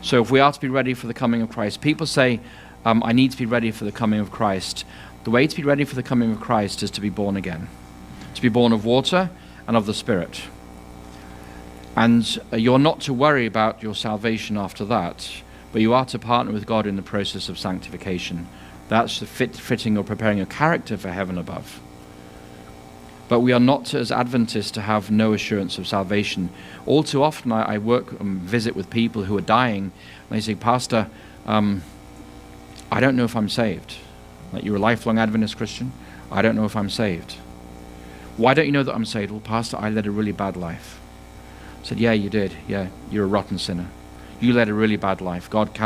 So if we are to be ready for the coming of Christ, people say, I need to be ready for the coming of Christ. The way to be ready for the coming of Christ is to be born again, to be born of water and of the Spirit. And you're not to worry about your salvation after that, but you are to partner with God in the process of sanctification. That's the fitting or preparing your character for heaven above. But we are not to, as Adventists, to have no assurance of salvation. All too often I work and visit with people who are dying, and they say, Pastor, I don't know if I'm saved. Like, you're a lifelong Adventist Christian? I don't know if I'm saved. Why don't you know that I'm saved? Well, Pastor, I led a really bad life. I said, yeah, you did. Yeah, you're a rotten sinner. You led a really bad life. God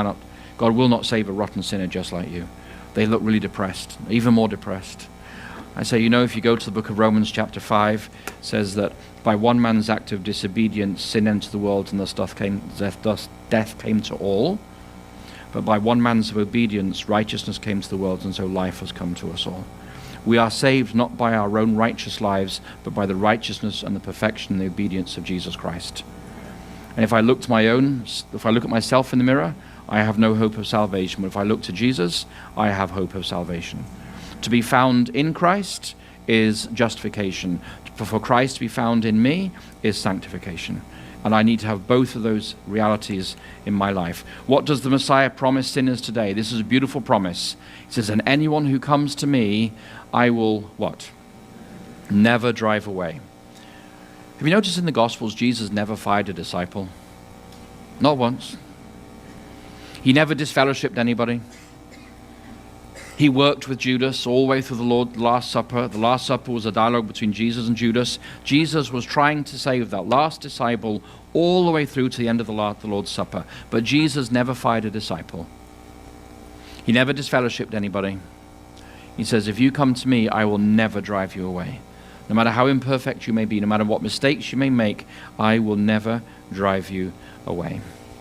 will not save a rotten sinner just like you. They look really depressed, even more depressed. I say, if you go to the book of Romans chapter 5, it says that by one man's act of disobedience, sin entered the world, and thus death came to all. But by one man's obedience, righteousness came to the world, and so life has come to us all. We are saved not by our own righteous lives, but by the righteousness and the perfection and the obedience of Jesus Christ. And if I look at myself in the mirror, I have no hope of salvation. But if I look to Jesus, I have hope of salvation. To be found in Christ is justification. For Christ to be found in me is sanctification. And I need to have both of those realities in my life. What does the Messiah promise sinners today? This is a beautiful promise. He says, and anyone who comes to me, I will, what? Never drive away. Have you noticed in the Gospels, Jesus never fired a disciple? Not once. He never disfellowshipped anybody. He worked with Judas all the way through the Last Supper. The Last Supper was a dialogue between Jesus and Judas. Jesus was trying to save that last disciple all the way through to the end of the Lord's Supper. But Jesus never fired a disciple. He never disfellowshipped anybody. He says, if you come to me, I will never drive you away. No matter how imperfect you may be, no matter what mistakes you may make, I will never drive you away.